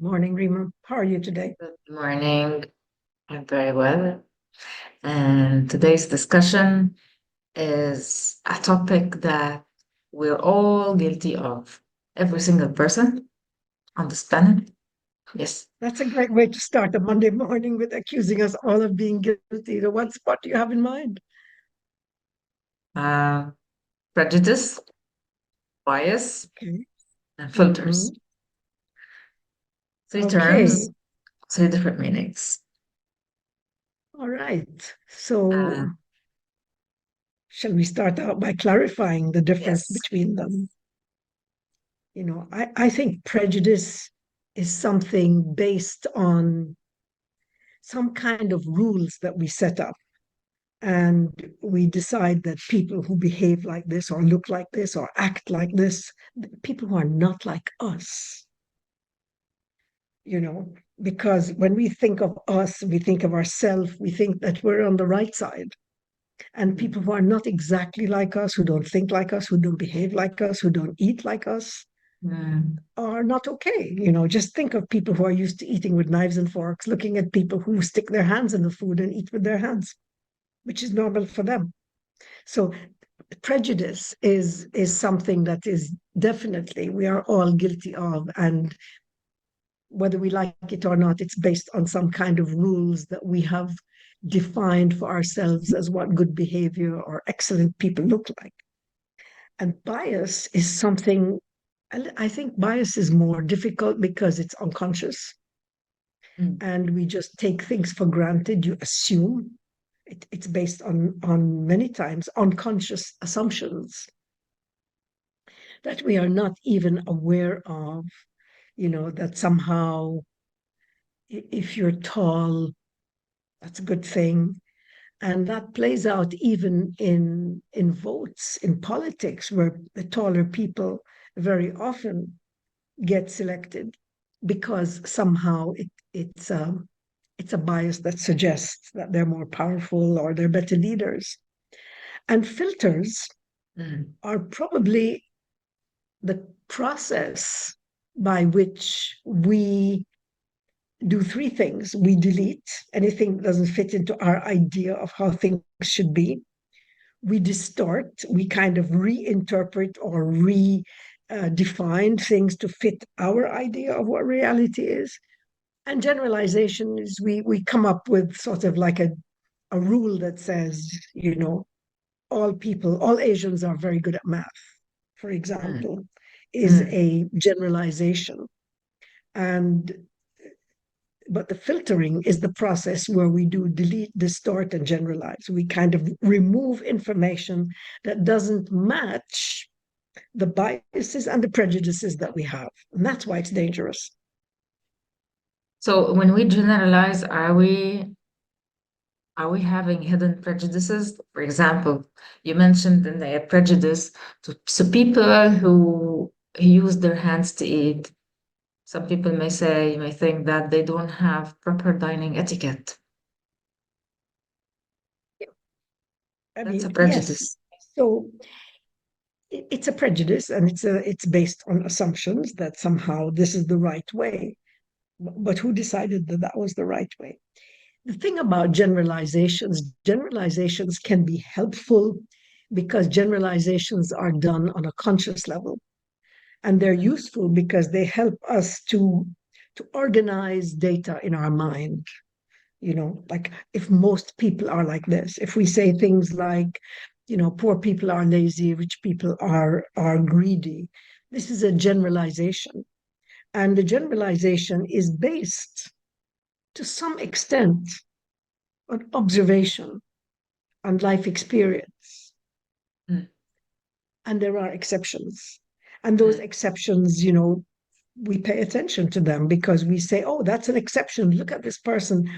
Morning, Rima. How are you today? Good morning. I'm very well. And today's discussion is a topic that we're all guilty of. Every single person on this planet. Yes. That's a great way to start a Monday morning with accusing us all of being guilty. So what do you have in mind? Uh, Prejudice, bias, Okay. and Hmm. filters. Three terms, Okay. three different meanings. All right. Uh, So shall we start out by clarifying the difference yes. between them? I think prejudice is something based on some kind of rules that we set up. And we decide that people who behave like this or look like this or act like this, people who are not like us, you know, because when we think of us, we think of ourselves, we think that we're on the right side. And Mm, people who are not exactly like us, who don't think like us, who don't behave like us, who don't eat like us, mm, are not okay. Just think of people who are used to eating with knives and forks, looking at people who stick their hands in the food and eat with their hands, which is normal for them. So prejudice is something that is definitely we are all guilty of, and whether we like it or not, it's based on some kind of rules that we have defined for ourselves as what good behavior or excellent people look like. And bias is something, I think bias is more difficult because it's unconscious mm. and we just take things for granted. You assume it's based on many times unconscious assumptions that we are not even aware of, that somehow if you're tall, that's a good thing. And that plays out even in votes in politics, where the taller people very often get selected because somehow it's a bias that suggests that they're more powerful or they're better leaders. And filters Mm. are probably the process by which we do three things. We delete anything that doesn't fit into our idea of how things should be. We distort, we kind of reinterpret or redefine things to fit our idea of what reality is. And generalization is we come up with sort of like a rule that says, all people, all Asians are very good at math, for Mm. example, is Mm. a generalization. And but the filtering is the process where we do delete, distort, and generalize. We kind of remove information that doesn't match the biases and the prejudices that we have. And that's why it's dangerous. So when we generalize, are we having hidden prejudices? For example, you mentioned in the prejudice to people who use their hands to eat. Some people may think that they don't have proper dining etiquette. I That's a mean, yes. prejudice. So it's a prejudice and it's based on assumptions that somehow this is the right way. But who decided that that was the right way? The thing about generalizations can be helpful because generalizations are done on a conscious level, and they're Mm, useful because they help us to organize data in our mind. Like if most people are like this, if we say things like, poor people are lazy, rich people are greedy, this is a generalization, and the generalization is based to some extent on observation and life experience. mm, And there are exceptions. And those mm, exceptions, we pay attention to them because we say, oh, that's an exception. Look at this person.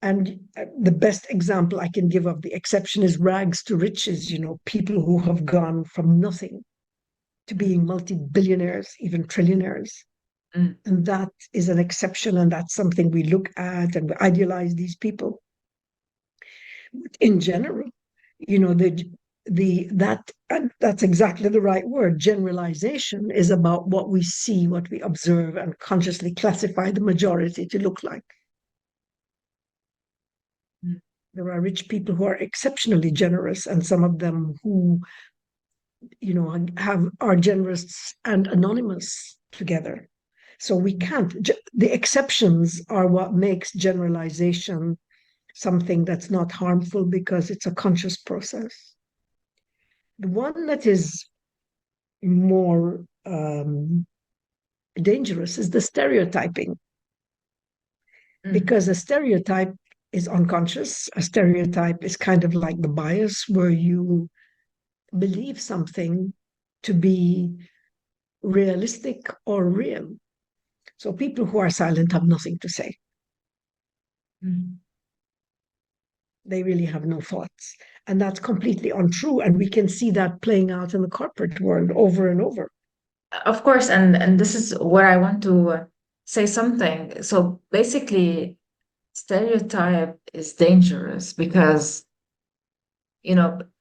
And the best example I can give of the exception is rags to riches, people who have gone from nothing to mm, being multi-billionaires, even trillionaires. mm. And that is an exception. And that's something we look at and we idealize these people. In general, you know, the, and that's exactly the right word. Generalization is about what we see, what we observe, and consciously classify the majority to look like. Mm. There are rich people who are exceptionally generous, and some of them who, are generous and anonymous together. So we can't. The exceptions are what makes generalization something that's not harmful because it's a conscious process. The one that is more dangerous is the stereotyping, Mm. because a stereotype is unconscious. A stereotype is kind of like the bias where you believe something to be realistic or real. So people who are silent have nothing to say. Mm. They really have no thoughts. And that's completely untrue. And we can see that playing out in the corporate world over and over. Of course, and this is where I want to say something. So basically, stereotype is dangerous because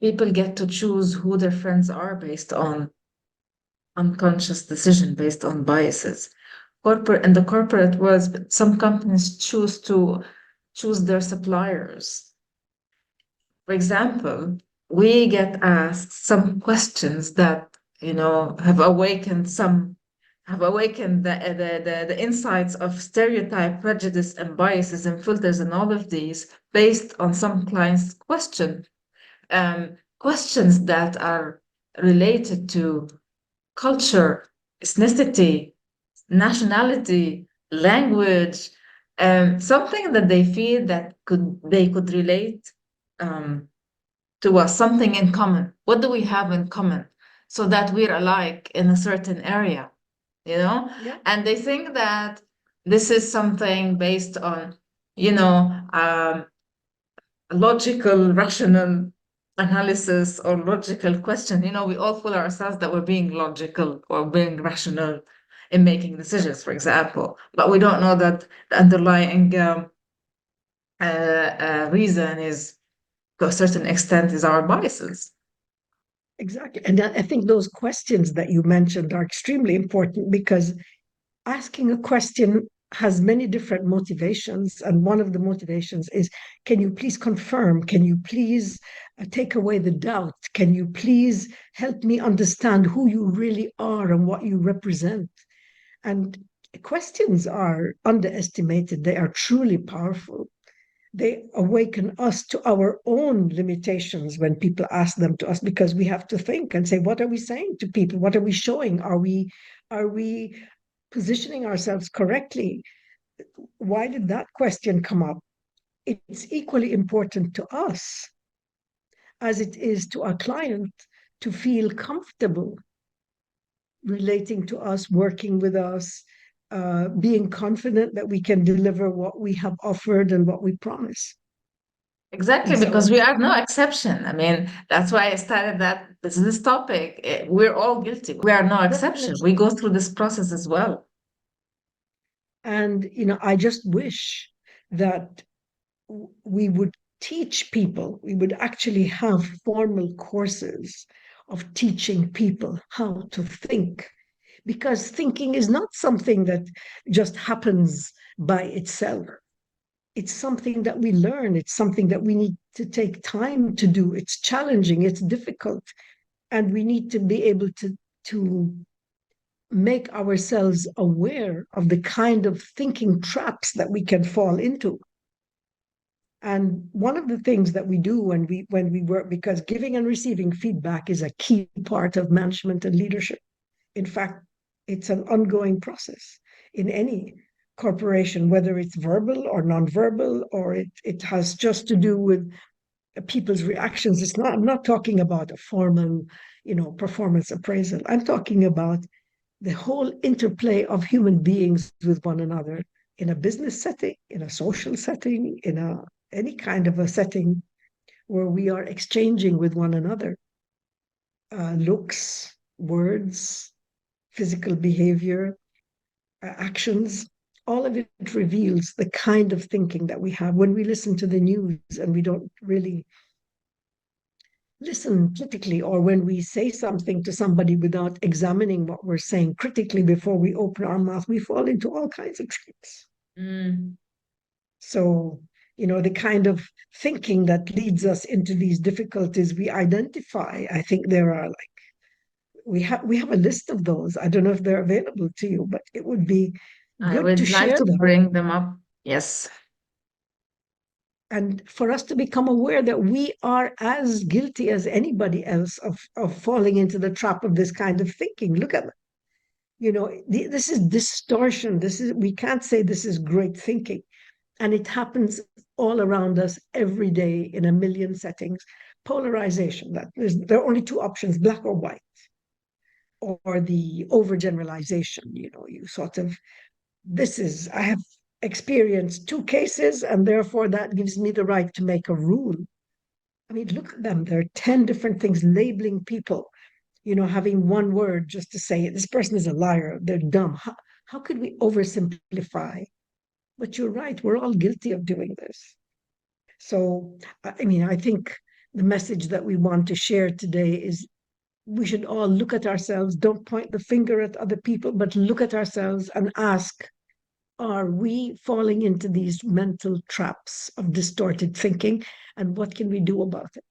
people get to choose who their friends are based on unconscious decision, based on biases. Corporate in the corporate world, some companies choose their suppliers. For example, we get asked some questions that have awakened the insights of stereotype, prejudice, and biases and filters and all of these based on some clients' questions that are related to culture, ethnicity, nationality, language, something that they feel that they could relate um, to us, something in common. What do we have in common? So that we're alike in a certain area, you know? Yeah, And they think that this is something based on, you know, um, logical, rational analysis or logical question. We all fool ourselves that we're being logical or being rational in making decisions, for example, but we don't know that the underlying reason is, to a certain extent, is our biases. exactly. And I think those questions that you mentioned are extremely important because asking a question has many different motivations. And one of the motivations is, can you please confirm? Can you please take away the doubt? Can you please help me understand who you really are and what you represent? And questions are underestimated. They are truly powerful. They awaken us to our own limitations when people ask them to us, because we have to think and say, what are we saying to people? What are we showing? Are we positioning ourselves correctly? Why did that question come up? It's equally important to us as it is to our client to feel comfortable relating to us, working with us, being confident that we can deliver what we have offered and what we promise. Exactly, And because so, we are no exception. I mean, that's why I started that this topic. We're all guilty. We are no exception. definitely. We go through this process as well. And, I just wish that we would teach people, we would actually have formal courses of teaching people how to think, because thinking is not something that just happens by itself. It's something that we learn. It's something that we need to take time to do. It's challenging, it's difficult, and we need to be able to make ourselves aware of the kind of thinking traps that we can fall into. And one of the things that we do when we work, because giving and receiving feedback is a key part of management and leadership. In fact, it's an ongoing process in any corporation, whether it's verbal or nonverbal, or it has just to do with people's reactions. I'm not talking about a formal, performance appraisal. I'm talking about the whole interplay of human beings with one another in a business setting, in a social setting, in any kind of a setting where we are exchanging with one another, looks, words, physical behavior, actions. All of it reveals the kind of thinking that we have when we listen to the news and we don't really listen critically, or when we say something to somebody without examining what we're saying critically before we open our mouth, we fall into all kinds of traps. Mm. So, the kind of thinking that leads us into these difficulties we identify, I think there are like we have a list of those. I don't know if they're available to you, but it would be I good to would like share to them bring them up. Yes. and for us to become aware that we are as guilty as anybody else of falling into the trap of this kind of thinking. Look at this is distortion. We can't say this is great thinking. And it happens all around us every day in a million settings. Polarization, there are only two options, black or white, or the overgeneralization. You sort of, I have experienced two cases, and therefore that gives me the right to make a rule. I mean, look at them. There are 10 different things labeling people, having one word just to say this person is a liar, they're dumb. How could we oversimplify? But you're right, we're all guilty of doing this. So, I mean, I think the message that we want to share today is we should all look at ourselves, don't point the finger at other people, but look at ourselves and ask, are we falling into these mental traps of distorted thinking? And what can we do about it?